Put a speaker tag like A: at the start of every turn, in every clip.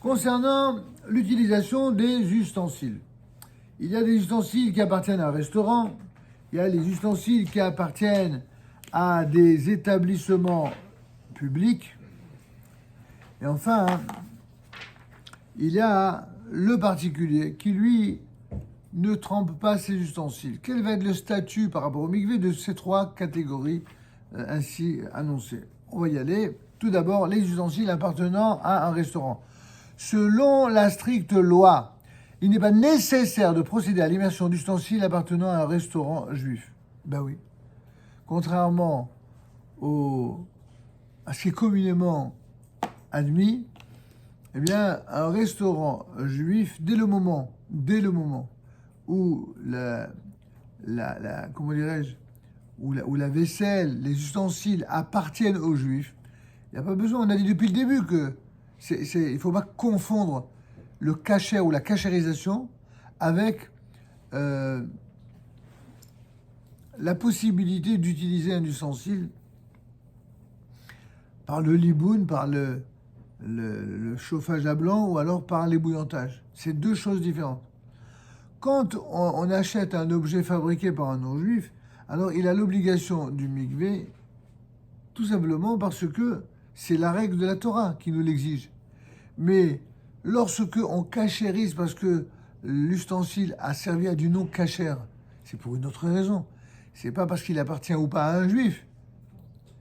A: Concernant l'utilisation des ustensiles, il y a des ustensiles qui appartiennent à un restaurant, il y a les ustensiles qui appartiennent à des établissements publics, et enfin, il y a le particulier qui, lui, ne trempe pas ses ustensiles. Quel va être le statut par rapport au mikvé de ces trois catégories ainsi annoncées? On va y aller. Tout d'abord, les ustensiles appartenant à un restaurant. Selon la stricte loi, il n'est pas nécessaire de procéder à l'immersion d'ustensiles appartenant à un restaurant juif. Ben oui. Contrairement à ce qui est communément admis, eh bien, un restaurant juif, dès le moment où comment dirais-je, où la vaisselle, les ustensiles appartiennent aux juifs, il n'y a pas besoin. On a dit depuis le début que il ne faut pas confondre le kasher ou la kashérisation avec la possibilité d'utiliser un ustensile par le liboun, par le chauffage à blanc ou alors par l'ébouillantage. C'est deux choses différentes. Quand on achète un objet fabriqué par un non-juif, alors il a l'obligation du mikvé, tout simplement parce que c'est la règle de la Torah qui nous l'exige. Mais lorsque on kashérise parce que l'ustensile a servi à du non-kasher, c'est pour une autre raison. C'est pas parce qu'il appartient ou pas à un juif.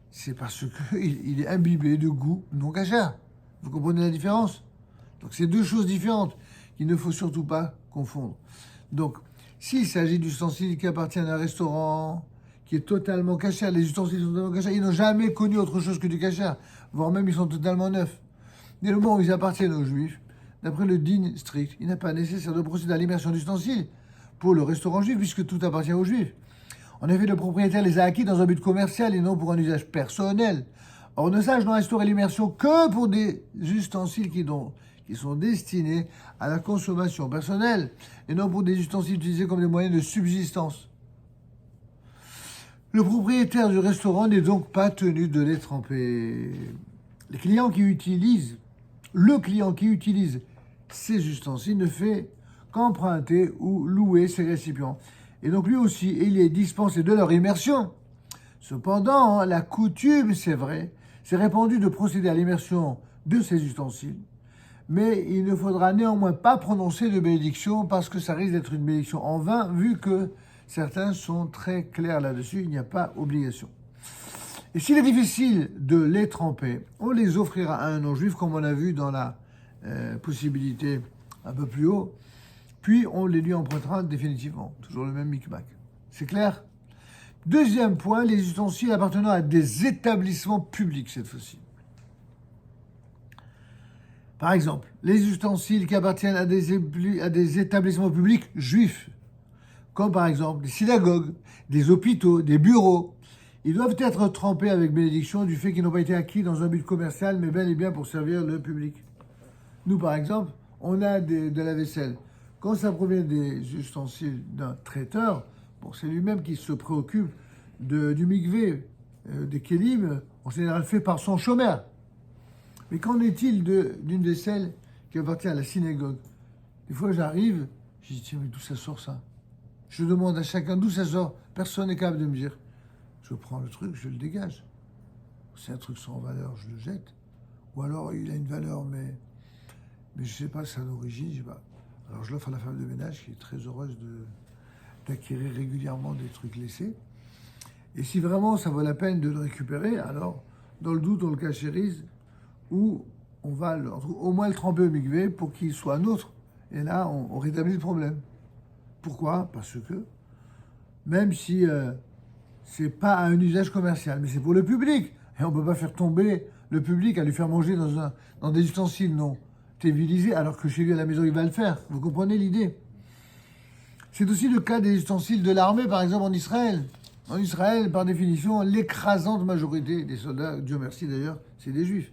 A: C'est parce qu'il est imbibé de goût non-kasher. Vous comprenez la différence? Donc c'est deux choses différentes qu'il ne faut surtout pas confondre. Donc, s'il s'agit d'ustensiles qui appartiennent à un restaurant, qui est totalement kasher, les ustensiles sont totalement kasher, ils n'ont jamais connu autre chose que du kasher, voire même ils sont totalement neufs. Dès le moment où ils appartiennent aux juifs, d'après le din strict, il n'est pas nécessaire de procéder à l'immersion d'ustensiles pour le restaurant juif, puisque tout appartient aux juifs. En effet, le propriétaire les a acquis dans un but commercial et non pour un usage personnel. Or, ne sache instaurer l'immersion que pour des ustensiles qui sont destinés à la consommation personnelle et non pour des ustensiles utilisés comme des moyens de subsistance. Le propriétaire du restaurant n'est donc pas tenu de les tremper. Le client qui utilise ces ustensiles ne fait qu'emprunter ou louer ces récipients. Et donc lui aussi, il est dispensé de leur immersion. Cependant, la coutume, c'est vrai, c'est répandu de procéder à l'immersion de ces ustensiles. Mais il ne faudra néanmoins pas prononcer de bénédiction parce que ça risque d'être une bénédiction en vain, vu que certains sont très clairs là-dessus, il n'y a pas obligation. Et s'il est difficile de les tremper, on les offrira à un non-juif, comme on a vu dans la possibilité un peu plus haut, puis on les lui empruntera définitivement. Toujours le même micmac. C'est clair? Deuxième point, les ustensiles appartenant à des établissements publics cette fois-ci. Par exemple, les ustensiles qui appartiennent à des établissements publics juifs, comme par exemple des synagogues, des hôpitaux, des bureaux, ils doivent être trempés avec bénédiction du fait qu'ils n'ont pas été acquis dans un but commercial, mais bel et bien pour servir le public. Nous, par exemple, on a de la vaisselle. Quand ça provient des ustensiles d'un traiteur, bon, c'est lui-même qui se préoccupe du mikvé, des kélim, en général fait par son chômeur. Mais qu'en est-il d'une vaisselle qui appartient à la synagogue? Des fois, j'arrive, je dis, tiens, mais d'où ça sort ça? Je demande à chacun d'où ça sort. Personne n'est capable de me dire. Je prends le truc, je le dégage. C'est un truc sans valeur, je le jette. Ou alors, il a une valeur, mais je ne sais pas sa origine, je sais pas. Alors, je l'offre à la femme de ménage qui est très heureuse d'acquérir régulièrement des trucs laissés. Et si vraiment ça vaut la peine de le récupérer, alors, dans le doute, on le cachérise ou on va au moins le tremper au mikvé pour qu'il soit nôtre. Et là, on rétablit le problème. Pourquoi? Parce que, même si c'est pas un usage commercial, mais c'est pour le public. Et on ne peut pas faire tomber le public à lui faire manger dans des ustensiles non stérilisés, alors que chez lui à la maison, il va le faire. Vous comprenez l'idée? C'est aussi le cas des ustensiles de l'armée, par exemple en Israël. En Israël, par définition, l'écrasante majorité des soldats, Dieu merci d'ailleurs, c'est des juifs.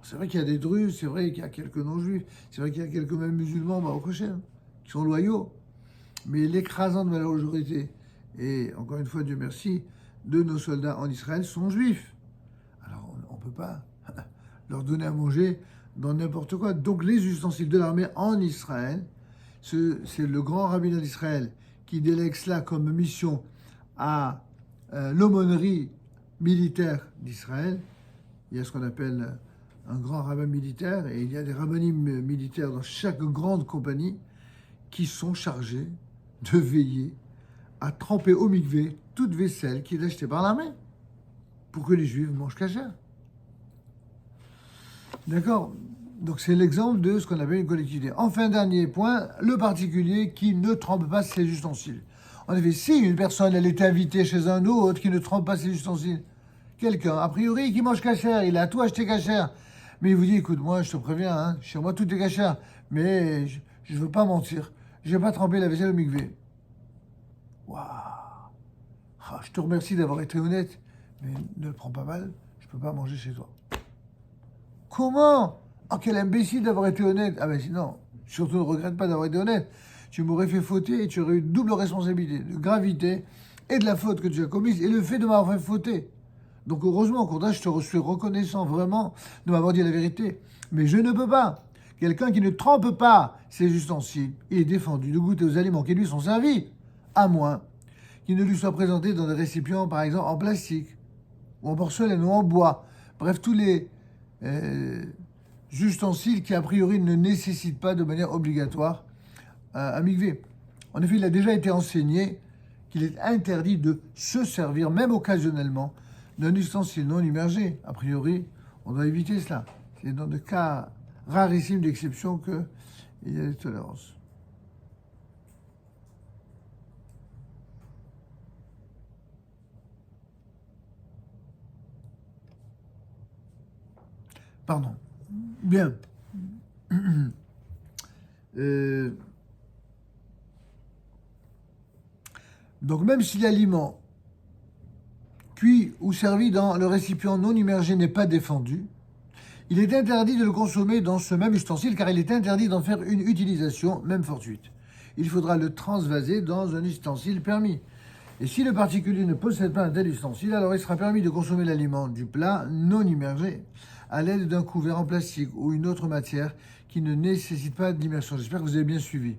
A: C'est vrai qu'il y a des druzes, c'est vrai qu'il y a quelques non-juifs, c'est vrai qu'il y a quelques même musulmans marocains qui sont loyaux. Mais l'écrasante majorité, et encore une fois, Dieu merci, de nos soldats en Israël sont juifs. Alors on ne peut pas leur donner à manger dans n'importe quoi. Donc les ustensiles de l'armée en Israël, c'est le grand rabbinat d'Israël qui délègue cela comme mission à l'aumônerie militaire d'Israël. Il y a ce qu'on appelle un grand rabbin militaire et il y a des rabbinim militaires dans chaque grande compagnie qui sont chargés de veiller à tremper au mikvé toute vaisselle qui est achetée par l'armée pour que les juifs mangent cachère. D'accord? Donc c'est l'exemple de ce qu'on appelle une collectivité. Enfin, dernier point, le particulier qui ne trempe pas ses ustensiles. En effet, si une personne elle est invitée chez un autre qui ne trempe pas ses ustensiles, quelqu'un, a priori, qui mange cachère, il a tout acheté cachère, mais il vous dit, écoute, moi je te préviens, hein, chez moi tout est cachère, mais je ne veux pas mentir, je ne vais pas tremper la vaisselle au mikvé. Waouh! Ah, je te remercie d'avoir été honnête, mais ne le prends pas mal, je ne peux pas manger chez toi. Comment? Oh, quel imbécile d'avoir été honnête. Ah ben sinon, surtout ne regrette pas d'avoir été honnête. Tu m'aurais fait fauter et tu aurais eu double responsabilité de gravité et de la faute que tu as commise et le fait de m'avoir fait fauter. Donc heureusement, Courtin, je te suis reconnaissant vraiment de m'avoir dit la vérité. Mais je ne peux pas. Quelqu'un qui ne trempe pas ses ustensiles, il est défendu de goûter aux aliments qui lui sont servis, à moins qu'il ne lui soit présenté dans des récipients, par exemple, en plastique, ou en porcelaine, ou en bois. Bref, tous les ustensiles qui, a priori, ne nécessitent pas de manière obligatoire à mikvé. En effet, il a déjà été enseigné qu'il est interdit de se servir, même occasionnellement, d'un ustensile non immergé. A priori, on doit éviter cela. C'est dans des cas rarissimes d'exception qu'il y a des tolérances. Pardon. Bien. Donc même si l'aliment cuit ou servi dans le récipient non immergé n'est pas défendu, il est interdit de le consommer dans ce même ustensile car il est interdit d'en faire une utilisation, même fortuite. Il faudra le transvaser dans un ustensile permis. Et si le particulier ne possède pas un tel ustensile, alors il sera permis de consommer l'aliment du plat non immergé à l'aide d'un couvert en plastique ou une autre matière qui ne nécessite pas d'immersion. J'espère que vous avez bien suivi.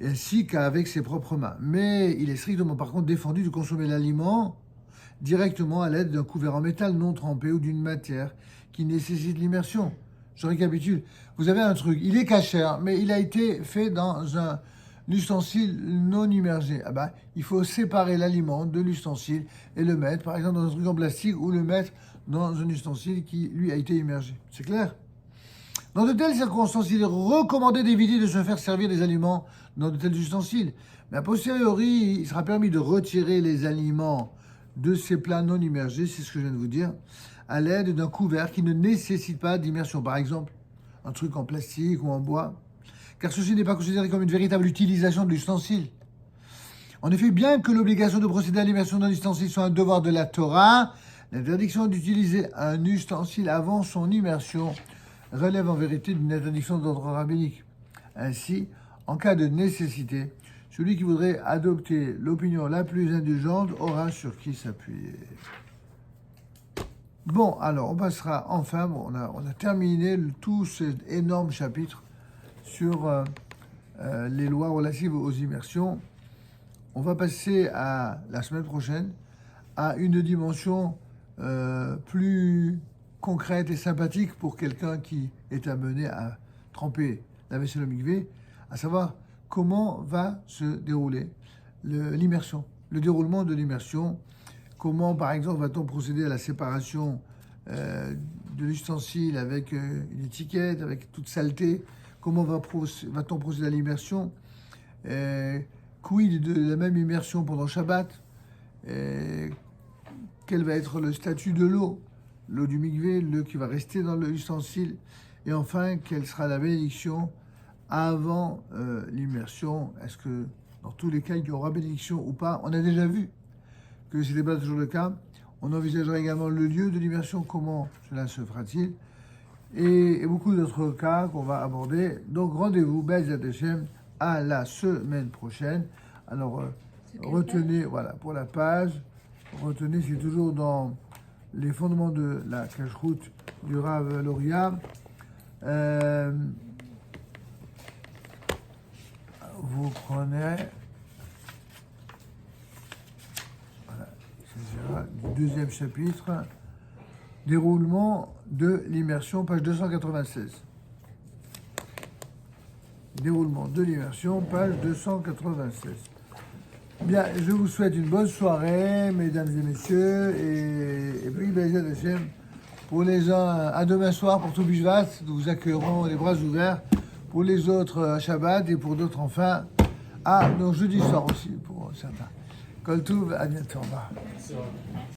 A: Ainsi qu'avec ses propres mains. Mais il est strictement par contre défendu de consommer l'aliment directement à l'aide d'un couvert en métal non trempé ou d'une matière qui nécessite l'immersion. Je récapitule. Vous avez un truc, il est cachère, mais il a été fait dans un ustensile non immergé. Ah ben, il faut séparer l'aliment de l'ustensile et le mettre, par exemple, dans un truc en plastique ou le mettre dans un ustensile qui, lui, a été immergé. C'est clair? Dans de telles circonstances, il est recommandé d'éviter de se faire servir des aliments dans de tels ustensiles. Mais a posteriori, il sera permis de retirer les aliments de ces plats non immergés, c'est ce que je viens de vous dire, à l'aide d'un couvert qui ne nécessite pas d'immersion. Par exemple, un truc en plastique ou en bois, car ceci n'est pas considéré comme une véritable utilisation de l'ustensile. En effet, bien que l'obligation de procéder à l'immersion d'un ustensile soit un devoir de la Torah, l'interdiction d'utiliser un ustensile avant son immersion relève en vérité d'une interdiction d'ordre rabbinique. Ainsi, en cas de nécessité, celui qui voudrait adopter l'opinion la plus indulgente aura sur qui s'appuyer. Bon, alors on passera enfin, on a terminé tout cet énorme chapitre sur les lois relatives aux immersions. On va passer à la semaine prochaine à une dimension plus concrète et sympathique pour quelqu'un qui est amené à tremper la vaisselle au mikvé, à savoir comment va se dérouler l'immersion, le déroulement de l'immersion. Comment, par exemple, va-t-on procéder à la séparation de l'ustensile avec une étiquette, avec toute saleté? Comment va-t-on procéder à l'immersion? Quid de la même immersion pendant Shabbat? Quel va être le statut de l'eau du mikvé, l'eau qui va rester dans l'ustensile? Et enfin, quelle sera la bénédiction avant l'immersion? Est-ce que dans tous les cas, il y aura bénédiction ou pas? On a déjà vu que ce n'était pas toujours le cas. On envisagera également le lieu de l'immersion, comment cela se fera-t-il, et beaucoup d'autres cas qu'on va aborder. Donc rendez-vous, Bezat Hashem, à la semaine prochaine. Alors retenez, voilà, pour la page, retenez, c'est toujours dans les fondements de la cache-route du Rav Loria, Vous prenez du deuxième chapitre, déroulement de l'immersion, page 296. Déroulement de l'immersion, page 296. Bien, je vous souhaite une bonne soirée, mesdames et messieurs, et puis, pour les uns, à demain soir pour tout Bishvat, nous vous accueillerons les bras ouverts, pour les autres à Shabbat, et pour d'autres enfin, donc jeudi soir aussi, pour certains. Kol Tov, à bientôt. Au revoir.